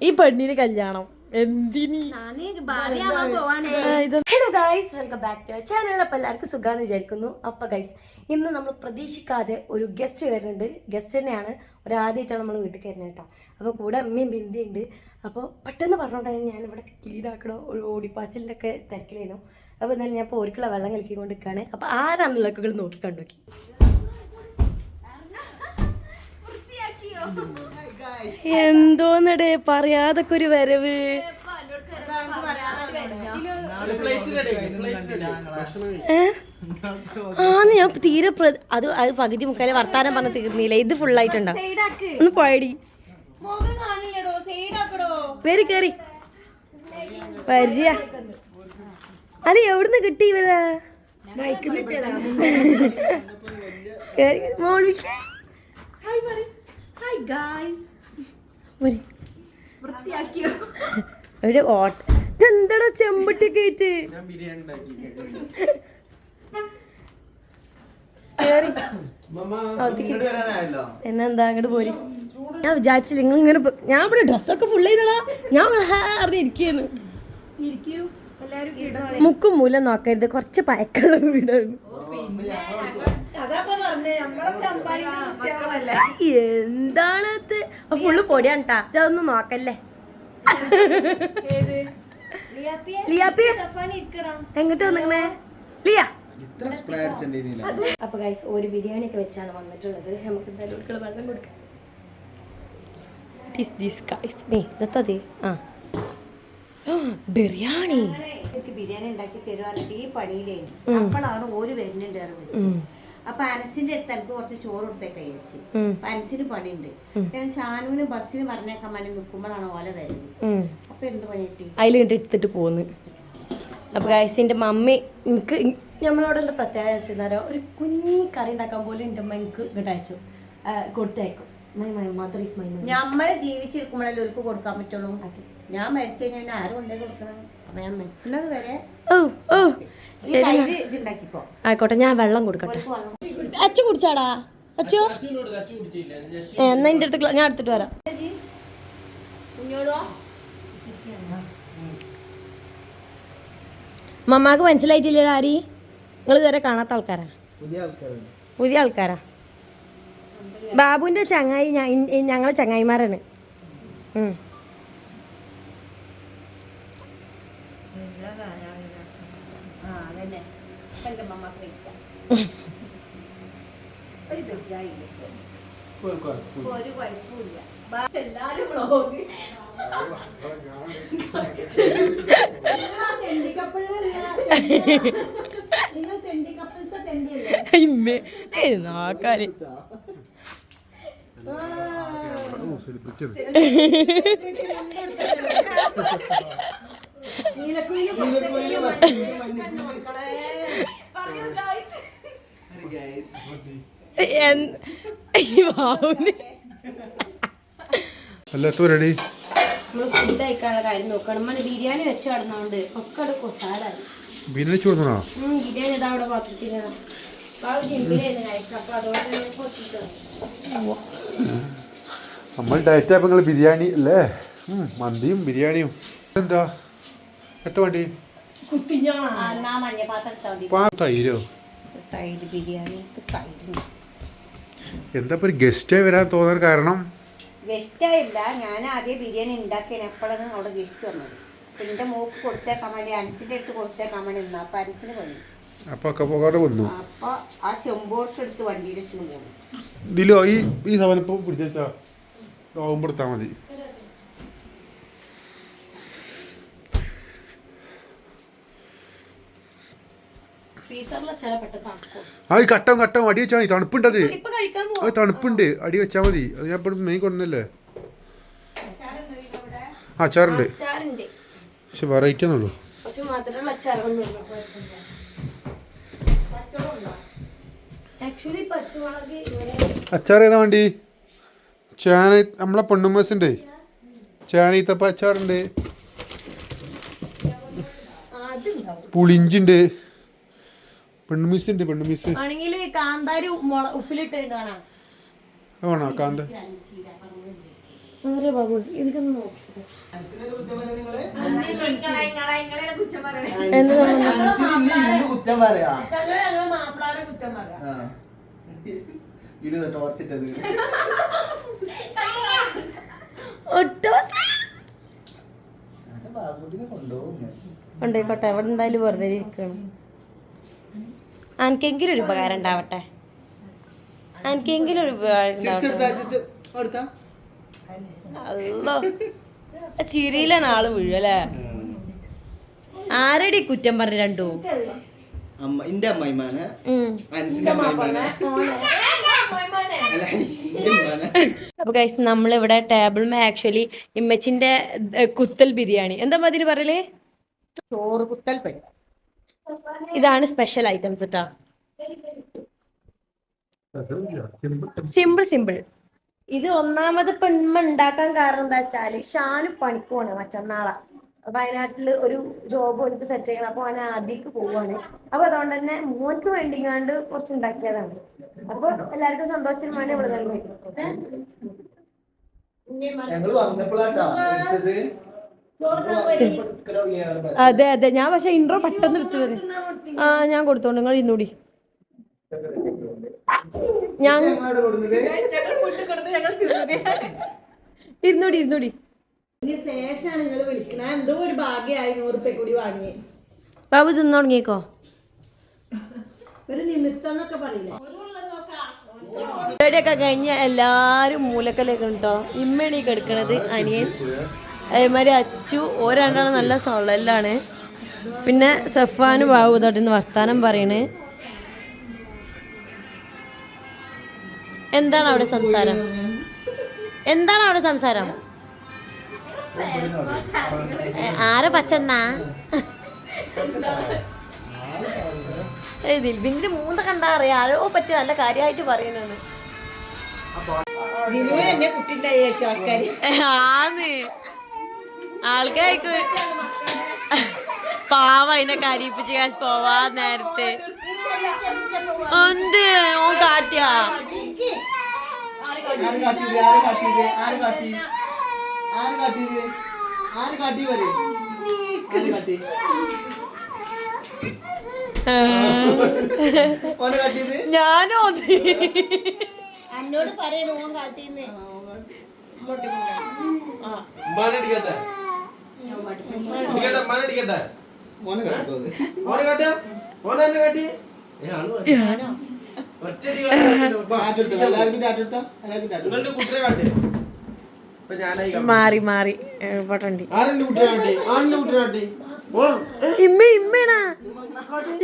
ഈ പെണ്ണിന് കല്യാണം എന്തിന്? Hello guys, welcome back to channel. അപ്പോൾ എല്ലാവർക്കും സുഖാന്ന് വിചാരിക്കുന്നു. അപ്പോൾ ഗൈസ്, ഇന്ന് നമ്മൾ പ്രതീക്ഷിക്കാതെ ഒരു ഗസ്റ്റ് വരുന്നുണ്ട്. ഗസ്റ്റ് തന്നെയാണ്, ഒരാദ്യമായിട്ടാണ് നമ്മൾ വീട്ടിൽ കയറുന്നത് കേട്ടോ. അപ്പോൾ കൂടെ അമ്മയും ബിന്ദി ഉണ്ട്. അപ്പോൾ പെട്ടെന്ന് പറഞ്ഞുകൊണ്ടാണ് ഞാനിവിടെ ക്ലീൻ ആക്കണോ ഒരു ഓടിപ്പാച്ചിലിൻ്റെ ഒക്കെ തിരക്കിലായിരുന്നു. അപ്പോൾ എന്നാലും ഞാൻ ഇപ്പോൾ ഒരുക്കുള്ള വെള്ളം കളിക്കൊണ്ട് നിൽക്കുകയാണ്. അപ്പോൾ ആരാന്നുള്ളതൊക്കെ നോക്കി കണ്ടുനോക്കി. എന്തോന്നടേ പറയാതൊക്കെ ഒരു വരവ്. ആന്ന് ഞാൻ തീരെ അത് പകുതി മുക്കാലെ വർത്താനം പറഞ്ഞ് തീർന്നില്ല. ഇത് ഫുള്ളായിട്ടുണ്ടോ? ഒന്ന് പോയടി പേര് കേറി വരിക. അല്ല എവിടുന്ന് കിട്ടി ഇവരാ? ഒരു ഇതെന്താടാ ചെമ്പട്ടിയൊക്കെ ആയിട്ട് എന്നെന്താ അങ്ങോട്ട് പോരി. ഞാൻ വിചാരിച്ചില്ല നിങ്ങൾ ഇങ്ങനെ. ഞാൻ ഇവിടെ ഡ്രസ്സൊക്കെ ഫുൾ ചെയ്തടാ. ഞാൻ അറിഞ്ഞിരിക്കുന്നു. മുക്കും മൂലം നോക്കരുത്, കുറച്ച് പയക്കുള്ള വീടാണ്. എന്താണത്? ഫുള്ള് പൊടിയാണ് ട്ടാ. അതൊന്നും നോക്കല്ലേ. എങ്ങോട്ട് വന്നിങ്ങനെ ലിയ? അപ്പൊ ഗൈസ്, ഒരു ബിരിയാണി ഒക്കെ വെച്ചാണ് വന്നിട്ടുള്ളത്. നമുക്ക് എന്തായാലും വെള്ളം കൊടുക്കാം. ബിരിയാണി ബിരിയാണി ഉണ്ടാക്കി തരുവാണെങ്കിൽ ഈ പണിയിലേ അപ്പോഴാണ് ഓര് വരുന്നുണ്ടായിരുന്നു. അപ്പൊ അനസിന്റെ അടുത്ത് എനിക്ക് കുറച്ച് ചോറ് കൊടുത്തേക്ക് അയച്ചു. അപ്പൊ അനസിന് പണിയുണ്ട്. ഞാൻ ഷാനുവിന് ബസ്സിന് പറഞ്ഞേക്കാൻ വേണ്ടി നിൽക്കുമ്പോഴാണ് ഓല വരുന്നത്. അപ്പൊ എന്ത് പണി കിട്ടി? അതിൽ കണ്ട് എടുത്തിട്ട് പോന്ന്. അപ്പൊ ഗൈസിന്റെ മമ്മി എനിക്ക് നമ്മളോടുള്ള പ്രത്യേകത വെച്ചാൽ ഒരു കുഞ്ഞി കറി ഉണ്ടാക്കാൻ പോലും എൻ്റെ അമ്മ എനിക്ക് ഇങ്ങോട്ട് അയച്ചു കൊടുത്തയക്കും. നമ്മളെ ജീവിച്ചിരിക്കുമ്പോഴല്ലേ ഒരിക്കൽ കൊടുക്കാൻ പറ്റുള്ളൂ. ഞാൻ മരിച്ചു കഴിഞ്ഞാൽ ആരും കൊണ്ടേ കൊടുക്കണം. അപ്പൊ ഞാൻ മരിച്ചത് വരെ ആയിക്കോട്ടെ. ഞാൻ വെള്ളം കൊടുക്കട്ടെ. അച്ചു കുടിച്ചാടാ? അച്ചോ എന്നാ എൻ്റെ അടുത്ത് ഞാൻ എടുത്തിട്ട് വരാം. മമ്മാക്ക് മനസ്സിലായിട്ടില്ല ആരി? നിങ്ങൾ ഇതുവരെ കാണാത്ത ആൾക്കാരാ? പുതിയ ആൾക്കാരാ. ബാബുവിന്റെ ചങ്ങായി ഞങ്ങളെ ചങ്ങായിമാരാണ്. നോക്കാല് ഫുഡ് കഴിക്കാനുള്ള കാര്യം നോക്കണം. ബിരിയാണി വെച്ച് കടന്നോണ്ട് ഒക്കെ കൊസാടായി. ബിരിയാണി ഇതാ അവിടെ പാത്രത്തിലാണ്. നമ്മൾ ഡയറ്റ് ആയപ്പോൾ നിങ്ങൾ ബിരിയാണി അല്ലേ? മന്തിയും ബിരിയാണിയും. എന്താ എത്ര വേണ്ടി? തൈരോ? തൈര് ബിരിയാണി. എന്താ ഒരു ഗസ്റ്റായി വരാൻ തോന്നാൻ കാരണം? ഗസ്റ്റായില്ല, ഞാൻ ആദ്യം ബിരിയാണി ഉണ്ടാക്കിയത് എപ്പോഴാണ് അവിടെ ഗസ്റ്റ് വന്നത്. എൻ്റെ മോക്ക് കൊടുത്തേക്കാൻ വേണ്ടി അനസിൻ്റെ അടുത്ത് കൊടുത്തേക്കാൻ വേണ്ടി നിന്നു. അപ്പൊ അനസിന് പണി. അപ്പൊ വന്നു. അപ്പൊ ആ ചെമ്പോട്ട് എടുത്ത് വണ്ടിയിൽ വെച്ച് പോകുന്നു. ഇതിലോ ഈ സാധനം പിടിച്ചാ ആവുമ്പോഴത്താ മതി. അത് കട്ടം അടി വെച്ചാൽ മതി. തണുപ്പുണ്ടത്. അത് തണുപ്പുണ്ട്, അടി വെച്ചാൽ മതി. അത് ഞാൻ ഇപ്പം മെയിൻ കൊണ്ടല്ലേ. അച്ചാറുണ്ട്, പക്ഷെ വെറൈറ്റി ആണല്ലോ. അച്ചാർ ഏതാ വേണ്ടി? നമ്മളെ പൊണ്ണുമ്മസിൻ്റെ ചേനീത്തപ്പ അച്ചാറുണ്ട്, പുളിഞ്ചുണ്ട്, പെണ്ണുമീസുണ്ട്. പെണ്ണുമീസ് ആണെങ്കിൽ കാന്താരി ഉപ്പിലിട്ടുണ്ട്. ആണോ കാന്ത? ആരെ ബാബു ഇതൊന്ന് നോക്കി കൊണ്ടോട്ടെ എവിടെ എന്തായാലും വെറുതെ ഇരിക്കണം. എനിക്കെങ്കിലും ഒരു ഉപകാരം ഉണ്ടാവട്ടെ, എനിക്കെങ്കിലും ഒരു ഉപകാരം ഉണ്ടാവട്ടെ. അല്ലോ ചിരിയിലാണ് ആള് വീഴല്ലേ. ആരടി കുറ്റം പറഞ്ഞ രണ്ടു? അപ്പൊ ഗൈസ് നമ്മളിവിടെ ടേബിളിൽ ആക്ച്വലി ഇമ്മച്ചിന്റെ കുത്തൽ ബിരിയാണി എന്താ മതിന് പറയല്, ചോറ് കുത്തൽ പണി. ഇതാണ് സ്പെഷ്യൽ ഐറ്റംസ് കേട്ടാ. Simple simple. ഇത് ഒന്നാമത് പെണ്മ ഉണ്ടാക്കാൻ കാരണം എന്താ വെച്ചാല് ഷാന് പണിക്ക് പോണേ മറ്റന്നാളാ വയനാട്ടില് ഒരു ജോബ് എനിക്ക് സെറ്റ് ചെയ്യണം. അപ്പൊ അവൻ ആദ്യക്ക് പോവാണ്. അപ്പൊ അതുകൊണ്ട് തന്നെ മോൻക്ക് വേണ്ടിങ്ങാണ്ട് കുറച്ച് ഉണ്ടാക്കിയതാണ്. അപ്പൊ എല്ലാവർക്കും സന്തോഷത്തിന് വേണ്ടി ഇവിടെ തന്നെ. അതെ അതെ ഞാൻ പക്ഷെ ഇൻട്രോ പെട്ടെന്ന് എടുത്തു വരും. ആ ഞാൻ കൊടുത്തോണ്ട് നിങ്ങൾ ഇന്നൂടി ഞാൻ ഇരുന്നൂടി ഇരുന്നൂടി. ശേഷമാണ് നിങ്ങൾ വിളിക്കണ എന്തോ ഒരു ഭാഗ്യമായി 100 രൂപ കൂടി വാങ്ങിയേ. ബാബു തിന്നു തുടങ്ങിയേക്കോ. ഒരു നിമിത്തന്നൊക്കെ പറയില്ലേ. പരിപാടിയൊക്കെ കഴിഞ്ഞ് എല്ലാരും മൂലക്കലേക്ക് കേട്ടോ. ഇമ്മണി കിടക്കണത് അനിയൻ, അതേമാതിരി അച്ചു, ഓരണ്ടാണ് നല്ല സൊള്ളലാണ്. പിന്നെ സഫാനും ബാബു തൊട്ടിന്ന് വർത്താനം പറയണ്. എന്താണ് അവിടെ സംസാരം? എന്താണ് അവിടെ സംസാരം? ആരെ പച്ചന്നാ ദിൽബിന്റെ മൂന്ന് കണ്ടാ അറിയാം ആരോ പറ്റി നല്ല കാര്യമായിട്ട് പറയുന്നത്. ആന്ന് ആൾക്കാർക്ക് പാവ അതിനെ കരിയിപ്പിച്ച് കാശ് പോവാ നേരത്തെ എന്ത് ഓ കാറ്റിയാ ഞാനോ എന്നോട് പറയണു ഓൻ കാട്ടിന്ന്. മാറി മാറി പോട്ടണ്ടി. ഇമ്മ ഇമ്മേണാ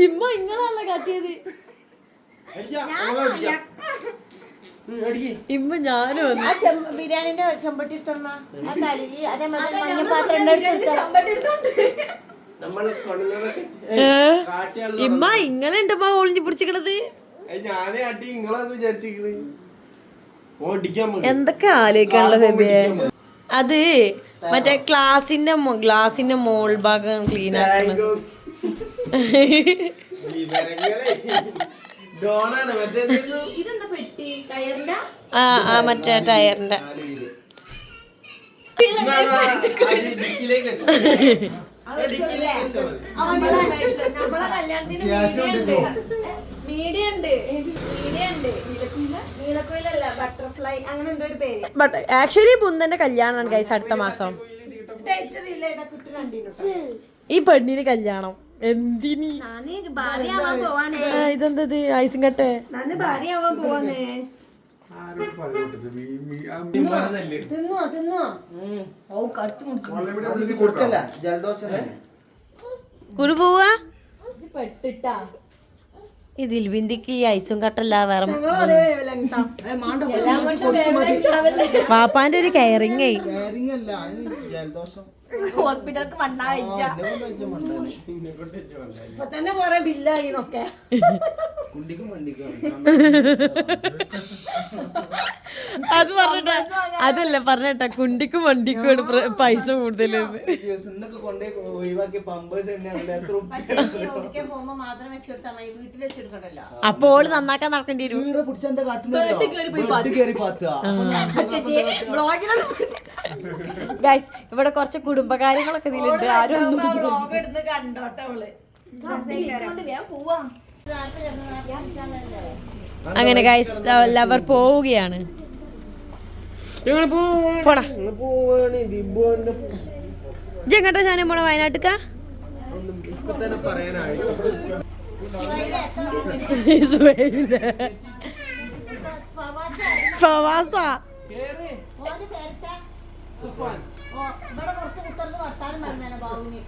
ഇമ്മ ഇങ്ങളല്ല കാട്ടിയത്. ഇമ്മ ഞാനും ബിരിയാണിന്റെ ചെമ്പട്ടി ഇട്ടൊന്ന ആ കഴുകി അതേമാതിരി മഞ്ഞപ്പാത്രം ഇമ്മ ഇങ്ങളുണ്ട് ഒളിഞ്ഞു പിടിച്ചിക്കണത്. എന്തൊക്കെ ആലോചിക്കാനുള്ള ബേബിയെ. അത് മറ്റേ ഗ്ലാസിന്റെ മോൾ ഭാഗം ക്ലീൻ ആക്കണം. ആ മറ്റേ ടയറിന്റെ ബട്ടർഫ്ലൈ അങ്ങനെ എന്തോ ഒരു പേര്. ബട്ട് ആക്ച്വലി ബുന്ധന്റെ കല്യാണമാണ് ഗൈസ് അടുത്ത മാസം. ഈ പെണ്ണിന് കല്യാണം എന്തിനി? ഇതെന്തത് ഐസും കട്ടെ ഭാര്യയാവാൻ പോവാന്നേ. കുരു പോവാ ഇതിൽ ബിന്ദിക്ക് ഈ ഐസും കട്ടല്ല വേറെ വാപ്പാന്റെ ഒരു കെയറിങ് ഹോസ്പിറ്റലിലേക്ക് തന്നെ കൊറേ ബില്ലായിന്നൊക്കെ അത് പറഞ്ഞിട്ടാ അതല്ല പറഞ്ഞിട്ടാ കുണ്ടിക്കും വണ്ടിക്കും പൈസ കൂടുതൽ പോകുമ്പോ മാത്രം വെച്ചെടുത്താൽ മതി, വീട്ടിൽ വെച്ചെടുക്കണ്ടല്ലോ. അപ്പോൾ ഓള് നന്നാക്കാൻ നടക്കേണ്ടി വരും. ഗൈസ് ഇവിടെ കുറച്ച് കുടുംബകാര്യങ്ങളൊക്കെ ഇതിലുണ്ട്. ആരും അങ്ങനെ ഗൈസ് ലവർ പോവുകയാണ്. പോടാ ജങ്ങട്ട ശാനം പോണ വയനാട്ടിക്ക ഫവാസ ഇവിടെ കുറച്ച് കുത്തർന്ന് വർത്താനം പറഞ്ഞാലോ ബാബുവിന്.